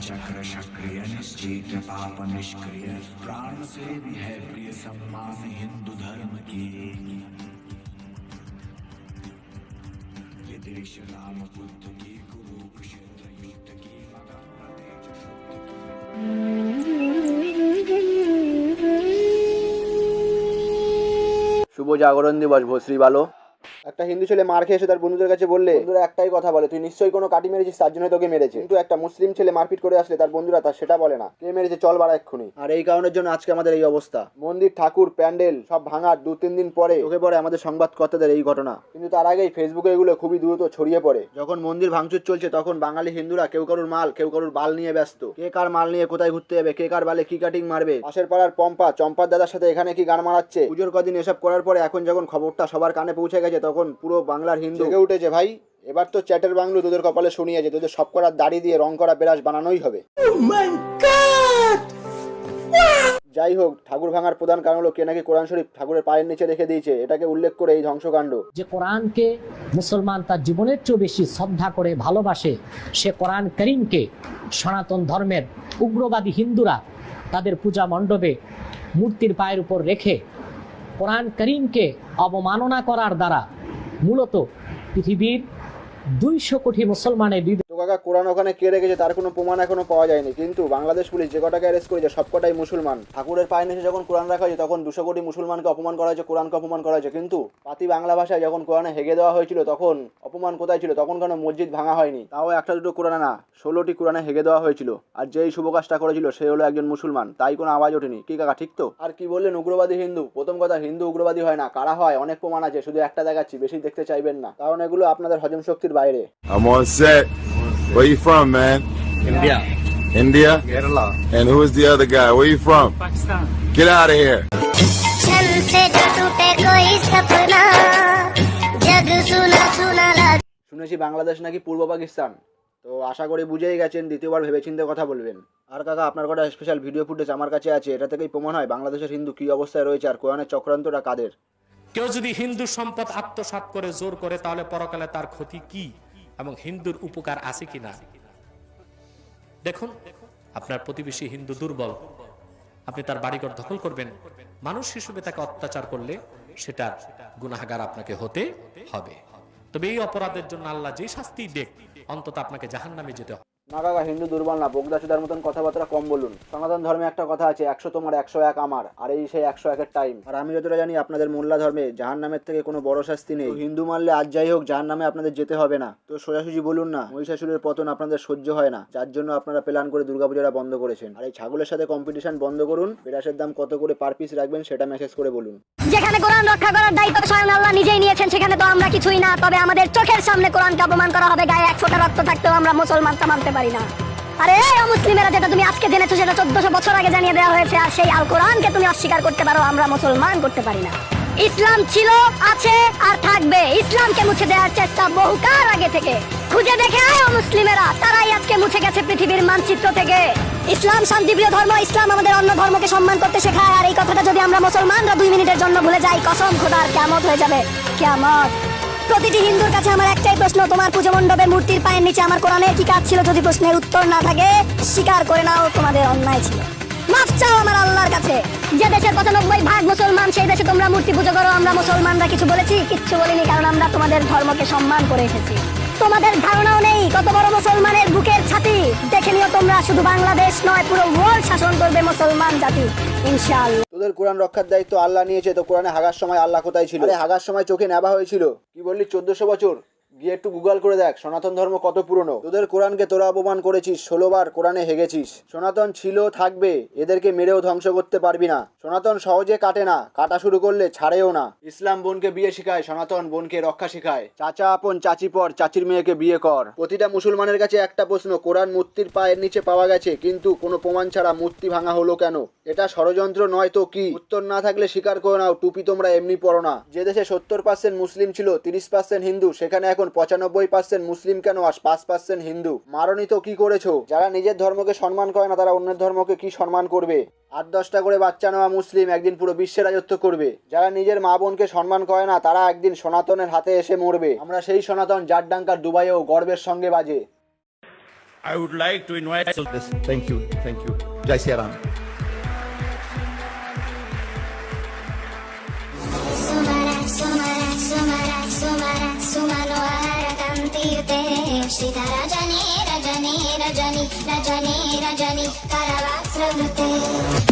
चक्र सक्रिय निश्चित पाप निष्क्रिय प्राण से भी है प्रिय सम्मान हिंदू धर्म की ये देश राम बुद्ध की कुरुक्षेत्र युद्ध की मगन तेज शुद्ध की। শুভ জাগরণ দিবস ভস্রী বালো। একটা হিন্দু ছেলে মার খেয়ে এসে তার বন্ধুদের কাছে বললে, বন্ধুরা একটাই কথা বলে, তুই নিশ্চয়ই কোনো কাটি মেরেছিস, তার জন্য তোকে মেরেছে। কিন্তু একটা মুসলিম ছেলে মারপিট করে আসলে তার বন্ধুরা তার সেটা বলে না, কে মেরেছে চল বাড়া এক্ষুনি। আর এই কারণের জন্য আজকে আমাদের এই অবস্থা। মন্দির, ঠাকুর, প্যান্ডেল সব ভাঙার 2-3 দিন পরে চোখে পড়ে আমাদের সংবাদকর্তাদের এই ঘটনা। কিন্তু তার আগেই ফেসবুকে এগুলো খুবই দ্রুত ছড়িয়ে পড়ে। যখন মন্দির ভাঙচুর চলছে তখন বাঙালি হিন্দুরা কেউ কারুর মাল, কেউ কারুর বাল নিয়ে ব্যস্ত। কে কার মাল নিয়ে কোথায় ঘুরতে যাবে, কে কার বালে কি কাটিং মারবে। পাশের পাড়ার পম্পা চম্পার দাদার সাথে এখানে কি গান মারাচ্ছে। পুজোর কদিন এসব করার পরে এখন যখন খবরটা সবার কানে পৌঁছে গেছে তখন পুরো বাংলার হিন্দু জেগে উঠেছে। ভাই এবার তো চ্যাটের বাংলো তোদের কপালে শুনিয়েছে, তোদের সব করার দাড়ি দিয়ে রং করা বেরাস বানানোই হবে। যাই হোক, ঠাকুর ভাঙার প্রধান কারণ হলো কে নাকি কোরআন শরীফ ঠাকুরের পায়ের নিচে রেখে দিয়েছে। এটাকে উল্লেখ করে এই ধ্বংসকাণ্ড। যে কোরআনকে মুসলমান তার জীবনের চেয়েও বেশি শ্রদ্ধা করে ভালোবাসে, সে কোরআন করিমকে সনাতন ধর্মের উগ্রবাদী হিন্দুরা তাদের পূজা মণ্ডপে মূর্তির পায়ের উপর রেখে কোরআন করিমকে অবমাননা করার দ্বারা মূলত পৃথিবীর 200 কোটি মুসলমানের কাকা কোরআন ওখানে কে রেখেছে তার কোনো প্রমাণ এখনো পাওয়া যায়নি, কিন্তু বাংলাদেশ পুলিশ যে কটাকে অ্যারেস্ট করেছে সবকটাই মুসলমান। ঠাকুরের পায়ে নিচে যখন কোরআন রাখা হয়েছে তখন 200 কোটি মুসলমানকে অপমান করা হয়েছে, কোরআনকে অপমান করা হয়েছে। কিন্তু পাতি বাংলা ভাষায় যখন কোরআনে হেগে দেওয়া হয়েছিল তখন অপমান কোথায় ছিল? তখন কেন মসজিদ ভাঙা হয়নি? তাও একটা দুটো কোরআনে না, 16টি কোরআনে হেগে দেওয়া হয়েছিল। আর যেই শুভ কাজটা করেছিল সে হলো একজন মুসলমান, তাই কোনো আওয়াজ ওঠেনি। কি কাকা ঠিক তো? আর কি বললেন উগ্রবাদী হিন্দু? প্রথম কথা, হিন্দু উগ্রবাদী হয় না। কারা হয় অনেক প্রমাণ আছে, শুধু একটা দেখাচ্ছি, বেশি দেখতে চাইবেন না, কারণ এগুলো আপনাদের হজম শক্তির বাইরে। I'm on set. Where you from, man? India. India? Kerala. And who is the other guy? Where you from? Pakistan. Get out of here. শুনেছি বাংলাদেশ নাকি পূর্ব পাকিস্তান, তো আশা করি বুঝেই গেছেন, দ্বিতীয়বার ভেবেচিন্তে কথা বলবেন। আর কাকা আপনার কটা স্পেশাল ভিডিও ফুটেজ আমার কাছে আছে, এটা থেকেই প্রমাণ হয় বাংলাদেশের হিন্দু কি অবস্থায় রয়েছে আর কোরআনের চক্রান্তটা কাদের। কেউ যদি হিন্দু সম্পদ আত্মসাৎ করে জোর করে তাহলে পরকালে তার ক্ষতি কি এবং হিন্দুর উপকার আছে কিনা দেখুন। আপনার প্রতিবেশী হিন্দু দুর্বল, আপনি তার বাড়িঘর দখল করবেন, মানুষ হিসেবে তাকে অত্যাচার করলে সেটার গুনাহগার আপনাকে হতে হবে। তবে এই অপরাধের জন্য আল্লাহ যে শাস্তি দেখ, অন্তত আপনাকে জাহান্নামে যেতে হবে না। কাকা হিন্দু দুর্বল না, বোগদাচুদার মতন কথাবার্তা কম বলুন। সনাতন ধর্মে একটা কথা আছে, 100 তোমার 101 আমার, আর এই সেই 101-এর টাইম। আর আমি যতটা জানি আপনাদের মোল্লা ধর্মে জাহান্নামের থেকে কোনো বড় শাস্তি নেই। হিন্দু মানলে আজ যাই হোক জাহান্নামে আপনাদের যেতে হবে না। তো সোজাসুজি বলুন না, মহিষাসুরের পতন আপনাদের সহ্য হয় না, যার জন্য আপনারা প্ল্যান করে দুর্গাপূজাটা বন্ধ করেছেন। আর এই ছাগলের সাথে কম্পিটিশন বন্ধ করুন। বেরাসের দাম কত করে পার পিস রাখবেন সেটা মেসেজ করে বলুন। যেখানে কোরআন রক্ষা করার দায়িত্ব স্বয়ং আল্লাহ নিজেই নিয়েছেন, সেখানে তো আমরা কিছুই না। তবে আমাদের চোখের সামনে কোরআনকে অপমান করা হবে, গায়ে 1 ফোঁটা রক্ত থাকতেও আমরা মুসলমানটা মানতে পারি না। আরে মুসলিমেরা যেটা তুমি আজকে জেনেছো সেটা 1400 বছর আগে জানিয়ে দেওয়া হয়েছে। আর সেই আল কোরআনকে তুমি অস্বীকার করতে পারো, আমরা মুসলমান করতে পারি না। ইসলাম ছিল, আছে আর থাকবে। ইসলামকে মুছে দেওয়ার চেষ্টা বহুকাল আগে থেকে। খুঁজে দেখে আয় মুসলিমেরা, তারাই আজকে মুছে গেছে পৃথিবীর মানচিত্র থেকে। ইসলাম শান্তিপ্রিয় ধর্ম, ইসলাম আমাদের অন্য ধর্মকে সম্মান করতে শেখায়। আর এই কথাটা যদি আমরা মুসলমানরা 2 মিনিটের জন্য ভুলে যাই, কসম খোদার কিয়ামত হয়ে যাবে, কিয়ামত। প্রতিটি হিন্দুর কাছে আমার একটাই প্রশ্ন, তোমার পুজো মণ্ডপে মূর্তির পায়ের নিচে আমার কোরআনের কি কাজ ছিল? যদি প্রশ্নের উত্তর না থাকে স্বীকার করে নাও তোমাদের অন্যায় ছিল, মাফ চাও আমার আল্লাহর কাছে। যে দেশের 95% মুসলমান সেই দেশে তোমরা মূর্তি পুজো করো, আমরা মুসলমানরা কিছু বলেছি? কিচ্ছু বলিনি, কারণ আমরা তোমাদের ধর্মকে সম্মান করে এসেছি। তোমাদের ধারণাও নেই কত বড় মুসলমানের বুকের ছাতি। দেখে নিও তোমরা, শুধু বাংলাদেশ নয় পুরো ওয়ার্ল্ড শাসন করবে মুসলমান জাতি ইনশাআল্লাহ। তোদের কোরআন রক্ষার দায়িত্ব আল্লাহ নিয়েছে, তো কোরআনে হাগার সময় আল্লাহ কোথায় ছিল? আরে হাগার সময় চোখে নেবা হয়েছিল। কি বললি 1400 বছর? গিয়ে একটু গুগল করে দেখ সনাতন ধর্ম কত পুরনো। তোদের কোরআনকে তোরা অপমান করেছিস, 16 বার কোরআনে হেগেছিস। সনাতন ছিল, থাকবে, এদেরকে মেরেও ধ্বংস করতে পারবি না। সনাতন সহজে কাটে না, কাটা শুরু করলে ছাড়েও না। ইসলাম বোনকে বিয়ে শিখায়, সনাতন বোনকে রক্ষা শিখায়। চাচা আপন চাচি পর, চাচির মেয়েকে বিয়ে কর। প্রতিটা মুসলমানের কাছে একটা প্রশ্ন, কোরআন মূর্তির পায়ের নিচে পাওয়া গেছে, কিন্তু কোনো প্রমাণ ছাড়া মূর্তি ভাঙা হলো কেন? এটা ষড়যন্ত্র নয় তো কি? উত্তর না থাকলে স্বীকার করে নাও, টুপি তোমরা এমনি পড়ো না। যে দেশে 70% মুসলিম ছিল, 30% হিন্দু, সেখানে এখন 95% মুসলিম কেন আর 5% হিন্দু? মারণি তো কি করেছো? যারা নিজের ধর্মকে সম্মান করে না তারা অন্যের ধর্মকে কি সম্মান করবে? 8-10টা করে বাচ্চা নেওয়া মুসলিম একদিন পুরো বিশ্বের রাজত্ব করবে। যারা নিজের মা বোনকে সম্মান করে না তারা একদিন সনাতনের হাতে এসে মরবে। আমরা সেই সনাতন যার ডাঙ্কা দুবাইয়েও গর্বের সঙ্গে বাজে। I would like to invite. Thank you. Jai Sri Ram. Rajani, Rajani, Rajani, Rajani, Rajani, Karavasravate.